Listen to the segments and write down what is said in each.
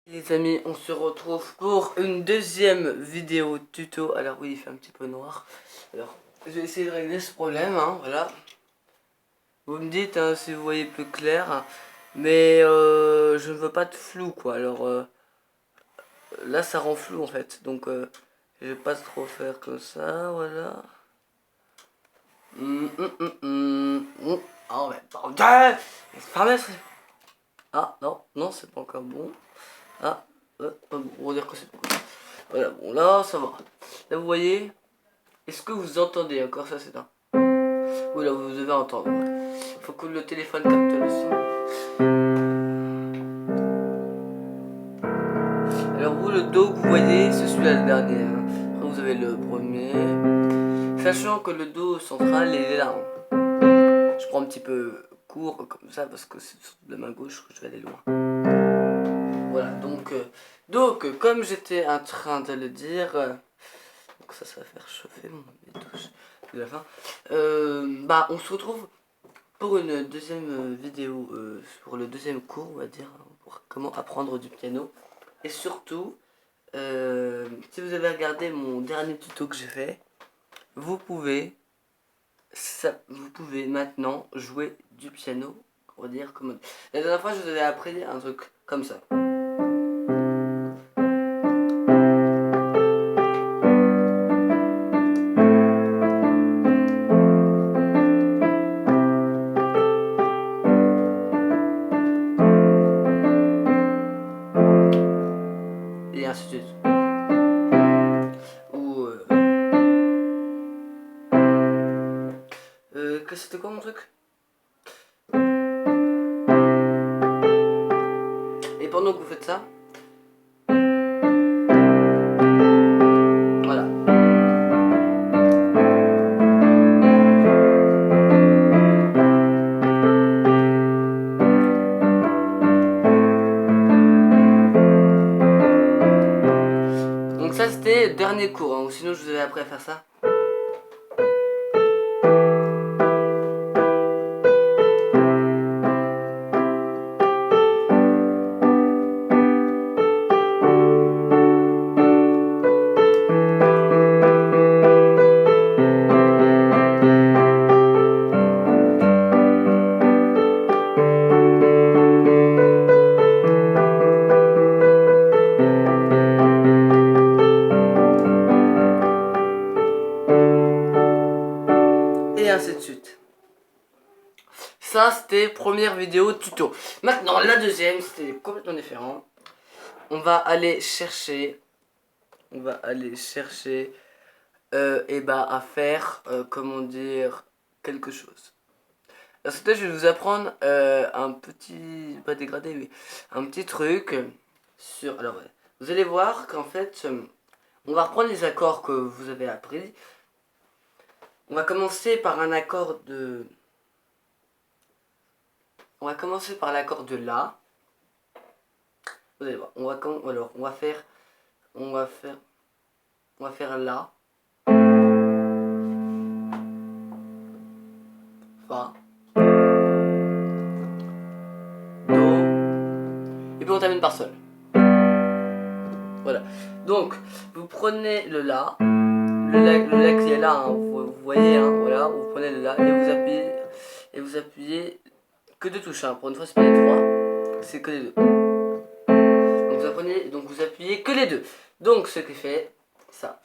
Les amis, on se retrouve pour une deuxième vidéo tuto. Alors oui, il fait un petit peu noir. Alors, je vais essayer de régler ce problème, hein, voilà. Vous me dites hein, si vous voyez plus clair. Hein, mais je ne veux pas de flou, quoi. Alors là, ça rend flou, en fait. Donc, je vais pas trop faire comme ça, voilà. Ah ouais, bordel! Ah, non, non, c'est pas encore bon. Ah, on va dire que c'est bon. Voilà, bon là ça va. Là vous voyez, est-ce que vous entendez encore ça c'est un. Oui là vous devez entendre. Il faut que le téléphone capte le son. Alors vous le Do que vous voyez, c'est celui-là le dernier. Hein. Après vous avez le premier. Sachant que le Do central il est là. Hein. Je prends un petit peu court comme ça parce que c'est de la main gauche que je vais aller loin. Voilà donc comme j'étais en train de le dire. Donc ça va faire chauffer mon touche de la fin. Bah on se retrouve pour une deuxième vidéo sur le deuxième cours on va dire pour comment apprendre du piano. Et surtout si vous avez regardé mon dernier tuto que j'ai fait, vous pouvez maintenant jouer du piano, on va dire comme la dernière fois je vous avais appris un truc comme ça. Et ainsi de suite. Ou que c'était quoi mon truc? Et pendant que vous faites ça, voilà. Donc ça c'était le dernier cours, hein, ou sinon je vous avais appris à faire ça. Et ainsi de suite. Ça c'était première vidéo tuto. Maintenant la deuxième c'était complètement différent. On va aller chercher et bah à faire comment dire quelque chose. Alors c'était je vais vous apprendre un petit pas dégradé mais un petit truc sur alors ouais. Vous allez voir qu'en fait on va reprendre les accords que vous avez appris. On va commencer par un accord de On va commencer par l'accord de La. Vous allez voir, on va faire La, Fa, Do, et puis on termine par Sol. Voilà. Donc, vous prenez le La, le La qui est là, hein, vous voyez, hein, voilà, vous prenez le La et vous appuyez que deux touches. Hein. Pour une fois, c'est pas les trois, c'est que les deux. Donc vous appuyez que les deux. Donc ce qui fait ça.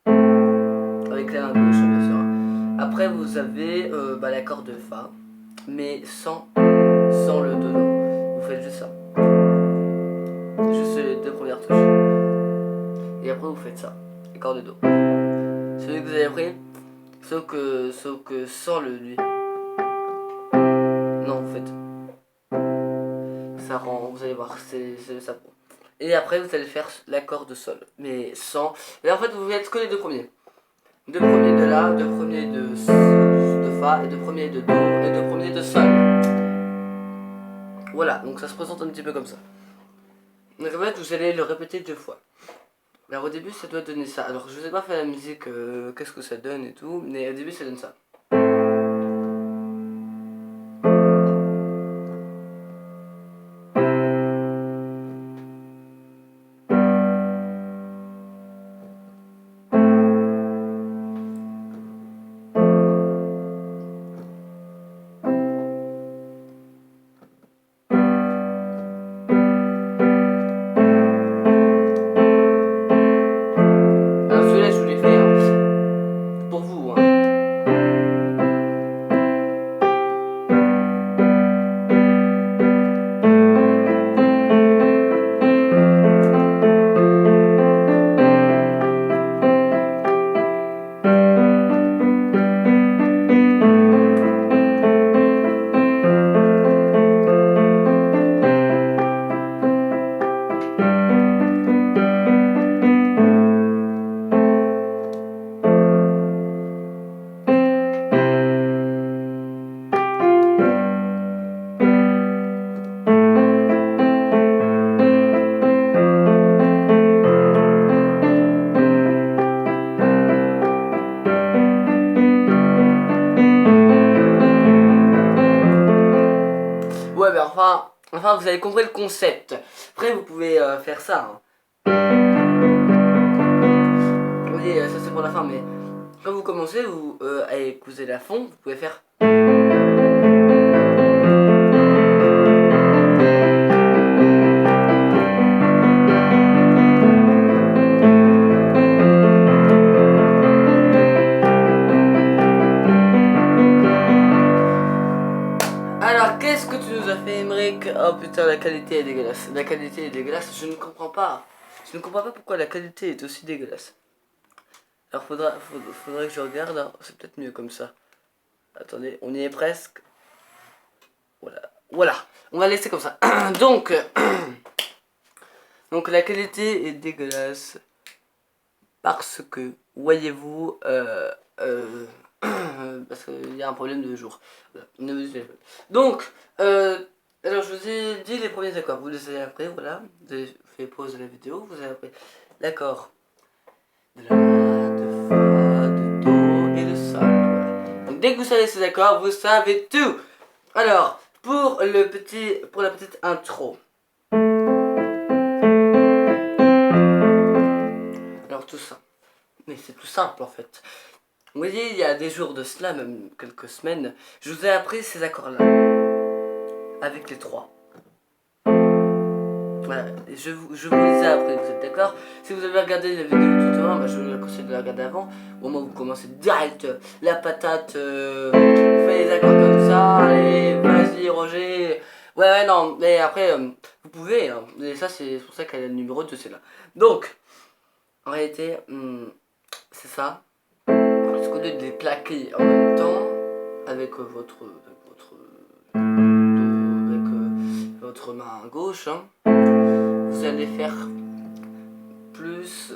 Avec la main gauche, bien sûr. Après, vous avez l'accord de Fa, mais sans le Do. Vous faites juste ça. Juste les deux premières touches. Et après, vous faites ça. Accord de Do. Celui que vous avez appris, sauf que sans le lui. Non, vous faites. Ça rend, vous allez voir, c'est ça. Et après, vous allez faire l'accord de Sol, mais sans. Et en fait, vous faites que les deux premiers. Deux premiers de La, deux premiers de Fa, et deux premiers de Do, et deux premiers de Sol. Voilà, donc ça se présente un petit peu comme ça. Donc en fait, vous allez le répéter deux fois. Alors au début, ça doit donner ça. Alors je vous ai pas fait la musique, qu'est-ce que ça donne et tout, mais au début, ça donne ça. vous avez compris le concept. Après, vous pouvez faire ça. Vous voyez, ça c'est pour la fin, mais quand vous commencez, vous vous allez à fond, vous pouvez faire. Alors, qu'est-ce que tu nous as fait, Emmerich? Oh putain, la qualité est dégueulasse. La qualité est dégueulasse, je ne comprends pas. Je ne comprends pas pourquoi la qualité est aussi dégueulasse. Alors, faudrait que je regarde, hein. C'est peut-être mieux comme ça. Attendez, on y est presque. Voilà, on va laisser comme ça. Donc, donc la qualité est dégueulasse. Parce que, voyez-vous, parce qu'il y a un problème de jour. Donc, alors je vous ai dit les premiers accords, vous les avez appris, voilà. Vous avez fait pause de la vidéo, vous avez appris l'accord de la, de fa, de do et de sol. Voilà. Donc dès que vous savez ces accords, vous savez tout. Alors, pour la petite intro. Alors tout ça. Mais c'est tout simple en fait. Vous voyez, il y a des jours de cela, même quelques semaines, je vous ai appris ces accords-là. Avec les trois. Voilà, je vous les ai appris, vous êtes d'accord? Si vous avez regardé la vidéo tout à l'heure, bah, je vous conseille de la regarder avant. Au moment où vous commencez direct la patate, vous faites les accords comme ça, allez, vas-y Roger. Ouais, non, mais après, vous pouvez, hein, et ça c'est pour ça qu'elle est le numéro 2, c'est là. Donc, en réalité, c'est ça. Parce qu'au lieu de les plaquer en même temps, avec votre main gauche, hein, vous allez faire plus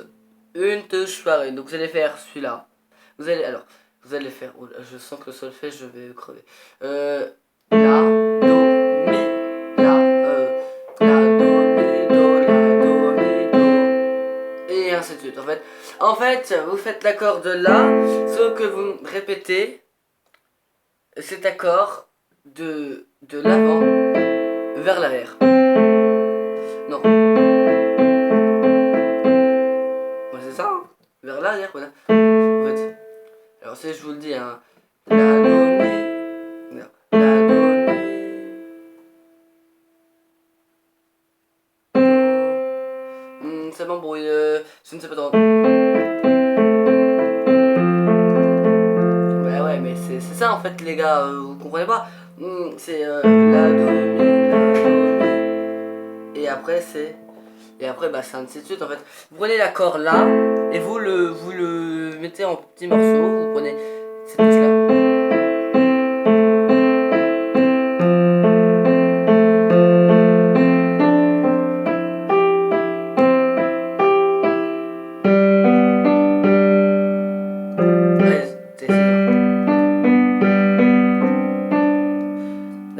une touche par une. Donc vous allez faire celui-là. Vous allez faire. Oh là, je sens que le solfège, je vais crever. La, do, mi, la, do, mi, do, la, do, mi, do. Et ainsi de suite. En fait, vous faites l'accord de la, sauf que vous répétez cet accord de l'avant vers l'arrière. Non. Ouais, c'est ça, hein. Vers l'arrière, voilà. En fait. Alors, si je vous le dis, hein. La, do, mi. Non. La, do, mi. Do. Ça m'embrouille. Je ne sais pas trop. Ouais, mais c'est ça en fait, les gars. Vous comprenez pas? C'est la, do, mi, la, do, mi. Et après, c'est. Et après, bah, c'est ainsi de suite en fait. Vous prenez l'accord là, et vous le mettez en petits morceaux. Vous prenez cette touche là.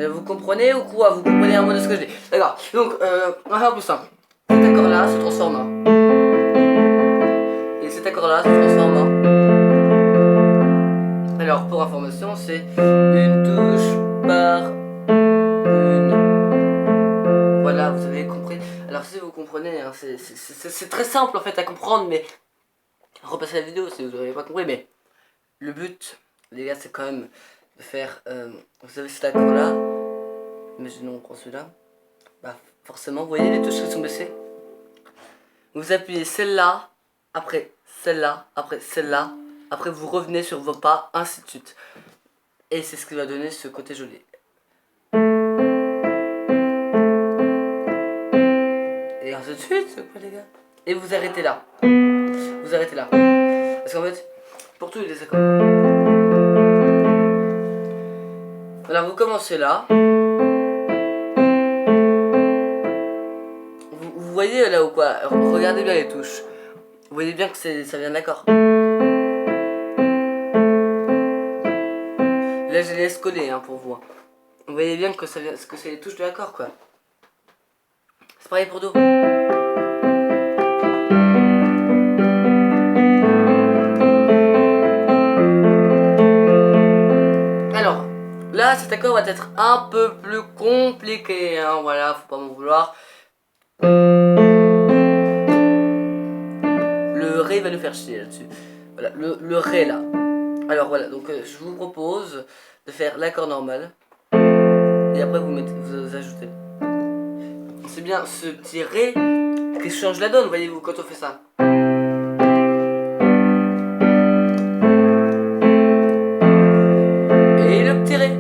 Vous comprenez ou quoi? Vous comprenez un mot de ce que je dis? D'accord. Donc, on va faire plus simple. Cet accord là se transforme en. Et cet accord là se transforme en. Alors, pour information, c'est une touche par une. Voilà, vous avez compris. Alors, si vous comprenez, hein, c'est très simple en fait à comprendre, mais repassez la vidéo si vous n'avez pas compris. Mais le but, les gars, c'est quand même de faire. Vous avez cet accord là. Imaginons on prend celui-là. Bah, forcément, vous voyez les touches qui sont baissées. Vous appuyez celle-là, après celle-là, après celle-là. Après, vous revenez sur vos pas, ainsi de suite. Et c'est ce qui va donner ce côté joli. Et ainsi de suite, quoi, les gars. Et vous arrêtez là. Vous arrêtez là. Parce qu'en fait, pour tous les accords. Alors, vous commencez là. Vous voyez là ou quoi? Regardez bien les touches. Vous voyez bien que ça vient d'accord. Là, je les laisse coller hein, pour vous. Vous voyez bien que ça vient, que c'est les touches de l'accord quoi. C'est pareil pour Do. Alors, là là, cet accord va être un peu plus compliqué, hein, voilà, faut pas m'en vouloir. Le Ré va nous faire chier là-dessus. Voilà, le Ré là. Alors voilà, donc je vous propose de faire l'accord normal. Et après vous ajoutez. C'est bien ce petit Ré qui change la donne, voyez-vous, quand on fait ça. Et le petit Ré.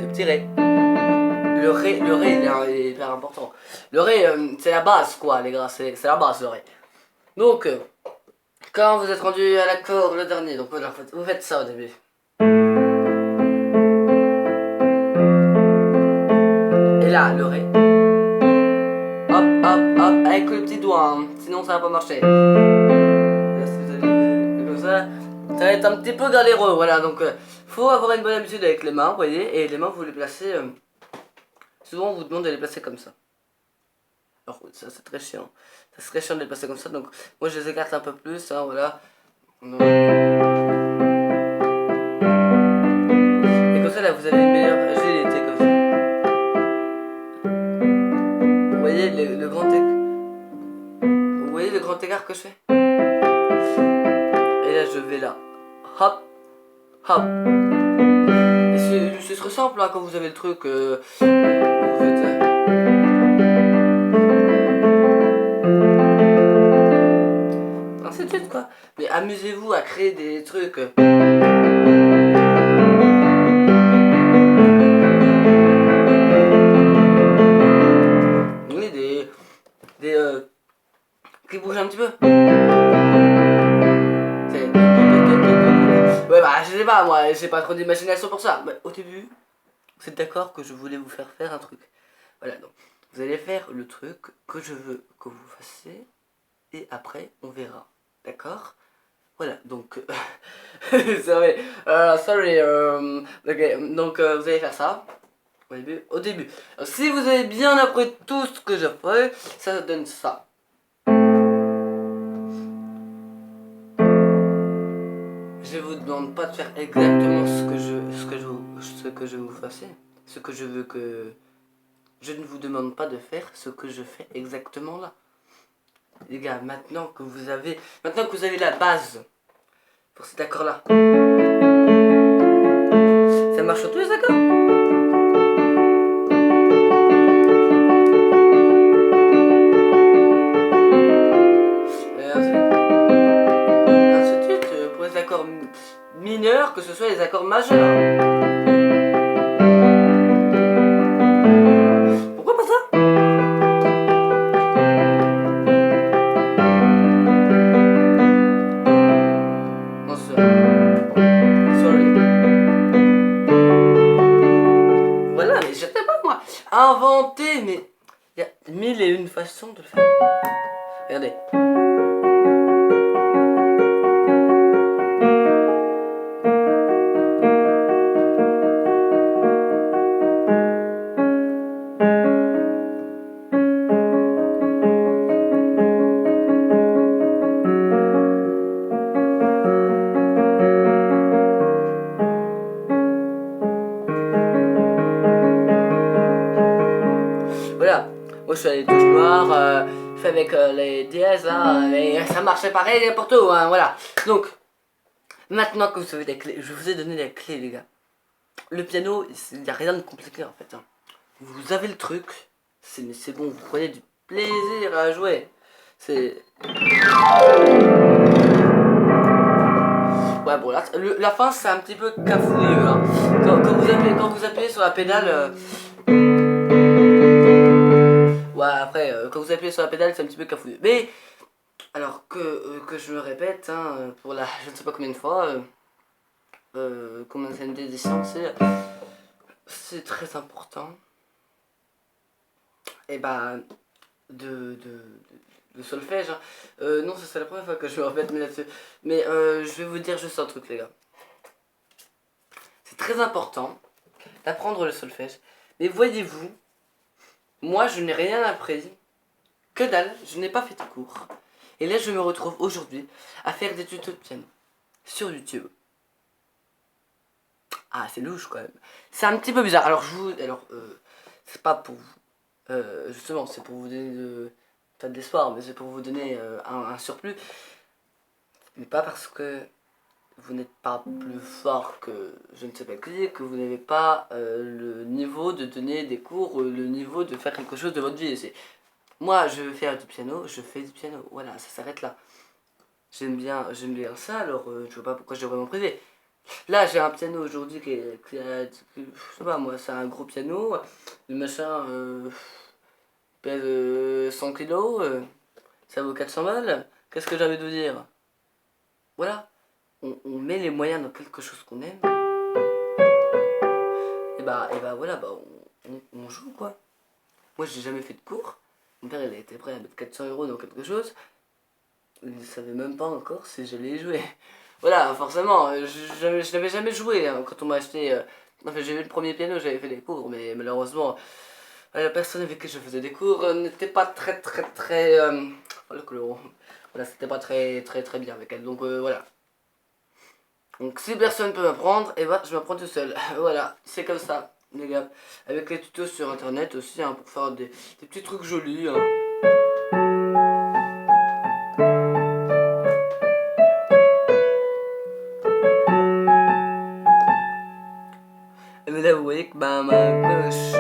Le petit Ré. Le Ré il est hyper important. Le Ré, c'est la base, quoi, les gars, c'est la base, le Ré. Donc, quand vous êtes rendu à l'accord, le dernier, donc voilà, vous faites ça au début. Et là, le Ré. Hop, hop, hop, avec le petit doigt, hein, sinon ça va pas marcher. Là, si vous allez comme ça va être un petit peu galéreux, voilà, donc faut avoir une bonne habitude avec les mains, vous voyez, et les mains vous les placez, souvent on vous demande de les placer comme ça. Alors ça c'est très chiant, ça serait chiant de les placer comme ça, donc moi je les écarte un peu plus, hein, voilà. Donc, et comme ça là vous avez une meilleure agilité comme ça. Vous voyez le grand écart. Vous voyez le grand écart que je fais. Et là je vais là. Hop. Hop. Et c'est très simple hein, quand vous avez le truc. Vous faites. Ainsi de suite quoi. Mais amusez-vous à créer des trucs. Des qui bougent un petit peu. Ouais bah je sais pas moi, j'ai pas trop d'imagination pour ça. Mais au début, vous êtes d'accord que je voulais vous faire faire un truc. Voilà donc, vous allez faire le truc que je veux que vous fassiez. Et après on verra. D'accord? Voilà donc... sorry, sorry ok, donc vous allez faire ça. Au début. Alors, si vous avez bien appris tout ce que je fais, ça donne ça. Je vous demande pas de faire exactement ce que je vous fasse. Ce que je veux que... Je ne vous demande pas de faire ce que je fais exactement là. Les gars, maintenant que vous avez la base pour cet accord là. Ça marche sur tous les accords. Pour les accords mineurs, que ce soit les accords majeurs. Pourquoi pas ça? Non, sorry. Voilà, mais je sais pas moi. Inventer, mais il y a 1001 façons de le faire. Regardez. Voilà, moi je suis à les touches noires, je fais avec les dièses là, et ça marchait pareil n'importe où, hein, voilà. Donc, maintenant que vous avez les clés, je vous ai donné les clés les gars. Le piano, il n'y a rien de compliqué en fait. Hein. Vous avez le truc, c'est bon, vous prenez du plaisir à jouer. C'est... Ouais bon, là, la fin c'est un petit peu cafouilleux. Hein. Quand vous appuyez sur la pédale... Ouais, après, quand vous appuyez sur la pédale, c'est un petit peu cafouilleux. Mais, alors que je me répète, hein, pour la je ne sais pas combien de fois, combien d'éditions c'est très important. Et bah, de solfège. Hein. Non, c'est la première fois que je me répète là-dessus. Mais je vais vous dire juste un truc, les gars. C'est très important d'apprendre le solfège. Mais voyez-vous, moi je n'ai rien appris, que dalle, je n'ai pas fait de cours. Et là je me retrouve aujourd'hui à faire des tutos de piano sur YouTube. Ah, c'est louche quand même. C'est un petit peu bizarre. C'est pas pour vous. Justement, c'est pour vous donner pas de l'espoir, mais c'est pour vous donner un surplus. Mais pas parce que vous n'êtes pas plus fort que je ne sais pas qui, que vous n'avez pas le niveau de donner des cours, le niveau de faire quelque chose de votre vie. Moi, je veux faire du piano, je fais du piano. Voilà, ça s'arrête là. J'aime bien ça, alors je vois pas pourquoi je devrais m'en priver. Là, j'ai un piano aujourd'hui je sais pas moi, c'est un gros piano. Le machin pèse 100 kilos, ça vaut 400 balles. Qu'est-ce que j'avais de vous dire? Voilà, on met les moyens dans quelque chose qu'on aime. Et bah voilà, on joue quoi. Moi, j'ai jamais fait de cours. Mon père, il était prêt à mettre 400 € dans quelque chose. Il ne savait même pas encore si j'allais y jouer. Voilà, forcément, je n'avais jamais joué hein, quand on m'a acheté. Enfin, j'ai eu le premier piano, j'avais fait des cours, mais malheureusement, la personne avec qui je faisais des cours n'était pas très. Voilà, voilà, c'était pas très bien avec elle. Donc voilà. Donc si personne peut m'apprendre, et bah je m'apprends tout seul. Voilà, c'est comme ça, les gars. Avec les tutos sur internet aussi, hein, pour faire des petits trucs jolis. Hein. Mais là, vous voyez que ma gauche.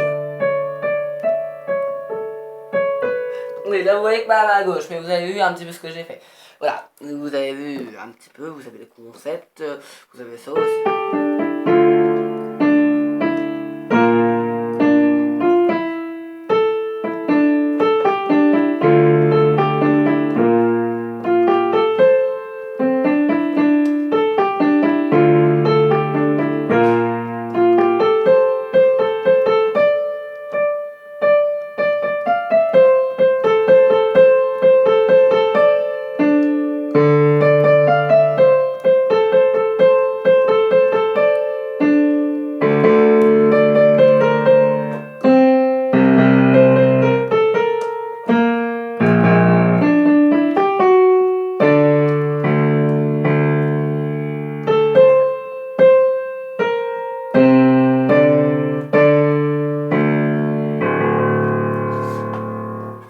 Oui, là, vous voyez que ma gauche, mais vous avez vu un petit peu ce que j'ai fait. Voilà, vous avez vu un petit peu, vous avez les concepts, vous avez ça aussi.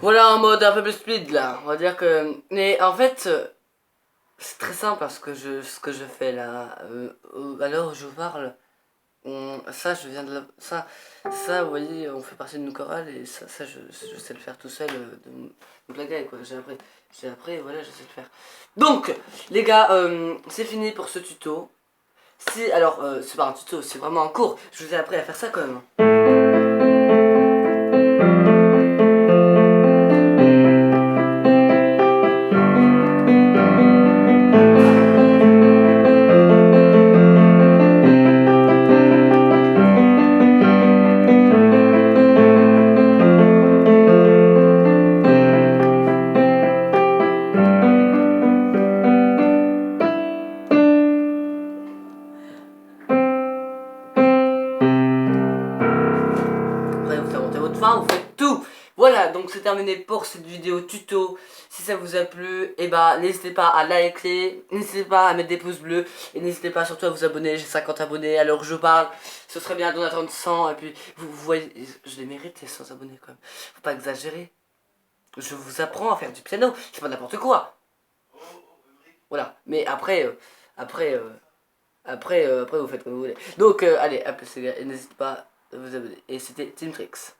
Voilà, en mode un peu plus speed là, on va dire que. Mais en fait, c'est très simple parce que ce que je fais là, à l'heure où je vous parle, ça je viens de ça vous voyez, on fait partie d'une chorale et ça je sais le faire tout seul de blaguer quoi, j'ai appris, voilà, je sais le faire. Donc, les gars, c'est fini pour ce tuto. Si, alors, c'est pas un tuto, c'est vraiment un cours, je vous ai appris à faire ça quand même. Après vous faites monter votre faim, vous faites tout. Voilà, donc c'est terminé pour cette vidéo tuto. Si ça vous a plu, et bah n'hésitez pas à liker, n'hésitez pas à mettre des pouces bleus et n'hésitez pas surtout à vous abonner. J'ai 50 abonnés à l'heure où je parle. Ce serait bien d'en attendre 100 et puis vous voyez, je les mérite les 100 abonnés quand même. Faut pas exagérer. Je vous apprends à faire du piano, c'est pas n'importe quoi. Voilà, mais après vous faites comme vous voulez. Donc allez, à plus les gars, et n'hésitez pas à vous abonner. Et c'était Team Tricks.